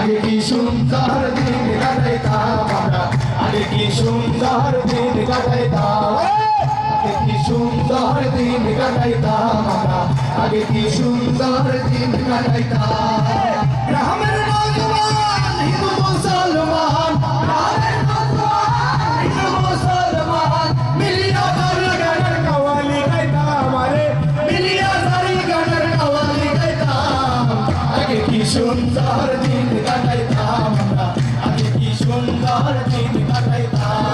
আগে কি সুন্দর দিন কাটাইতাম আমরা আগে কি সুন্দর দিন কাটাইতাম আগে কি সুন্দর দিন কাটাইতাম আমরা আগে কি সুন্দর দিন কাটাইতাম গ্রামের নওজওয়ান হিন্দু মুসলমান গ্রামের নওজওয়ান হিন্দু মুসলমান মিলিয়া সারি গানের কাওয়ালি গাইতাম আরে মিলিয়া সারি গানের কাওয়ালি গাইতাম আগে কি সুন্দর দিন কাটাইতাম আমরা আগে কি সুন্দর দিন কাটাইতাম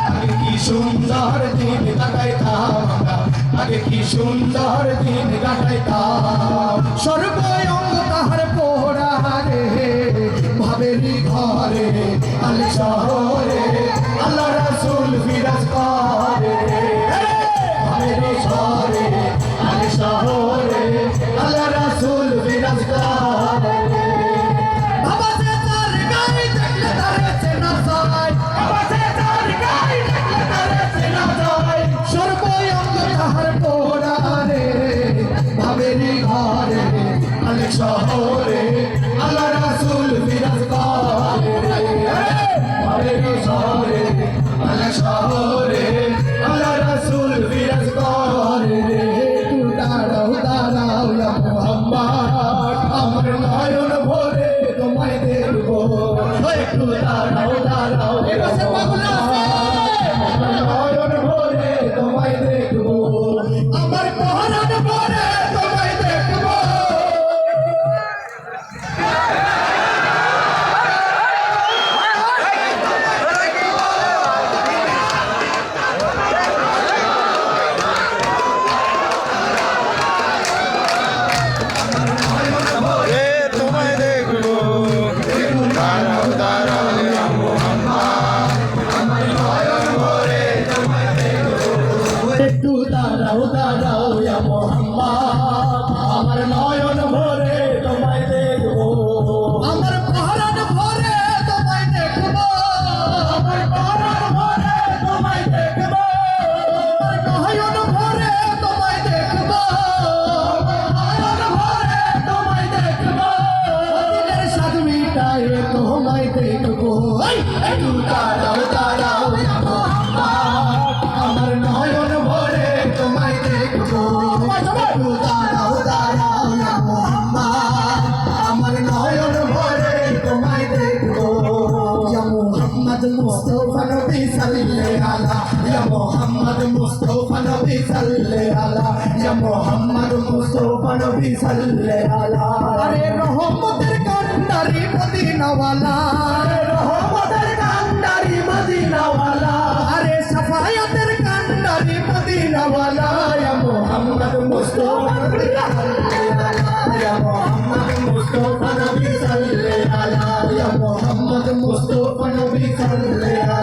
আগে কি সুন্দর দিন কাটাইতাম আমরা আগে কি সুন্দর দিন কাটাইতাম সর্বঙ্গ তাহার পোড়া রে ভাবেরি ঘরে আলে শহরে আল্লাহ রাসূল বিরাজ করে ভাবেরি ঘরে আলে শহরে আল্লাহ রাসূল বিরাজ করে বাবা সে তার গায়ে দেখলে তারে চেনা যায় বাবা সে তার গায়ে দেখলে তারে চেনা যায় সর্বঙ্গ তাহার পোড়া রে ভাবেরি ঘরে আলে শহরে আল্লাহ রাসূল বিরাজ করে ভাবেরি শহরে আলে শহরে আল্লাহ রাসূল বিরাজ করে একটু দাঁড়াও দাঁড়াও ইয়া মুহাম্মদ আমার নয়ন ভরে তোমায় দেখবো একটু দাঁড়াও দাঁড়াও আমার নয়ন ভরে তোমায় দেখবো আমার পরাণ ভরে তোমায় দেখবো তোমায় দেখবো দাঁড়াও দাঁড়াও ইয়া মুহাম্মদ আমার নয়ন ভরে তোমায় দেখবো একটু দাঁড়াও দাঁড়াও ইয়া মুহাম্মদ আমার নয়ন ভরে তোমায় দেখবো আমার পরাণ ভরে তোমায় দেখবো আমার পরাণ ভরে তোমায় দেখবো আমার নয়ন ভরে তোমায় দেখবো আমার নয়ন ভরে তোমায় দেখবো দিলের স্বাদ মিটায়ে তোমায় দেখবো একটু দাঁড়াও দাঁড়াও ইয়া মুহাম্মদ আমার নয়ন ভরে তোমায় দেখবো একটু দাঁড়াও দাঁড়াও ইয়া মুহাম্মদ আমার নয়ন ভরে তোমায় দেখবো ইয়া মুহাম্মদ মুস্তাফা নবী সাল্লাল্লাহু আলা ইয়া মুহাম্মদ মুস্তাফা নবী সাল্লাল্লাহু আলা ইয়া মুহাম্মদ মুস্তাফা নবী সাল্লাল্লাহু আলা আরে রহমতের কান্ডারি মদিনাওয়ালা আরে রহমতের কান্ডারি মদিনাওয়ালা আরে সাফায়াতের কান্ডারি মদিনাওয়ালা ইয়া মুহাম্মদ মুস্তাফা নবী সাল্লাল্লাহু আলা ইয়া মুহাম্মদ মুস্তাফা নবী সাল্লাল্লাহু আলা ইয়া মুহাম্মদ মুস্তাফা নবী সাল্লাল্লাহু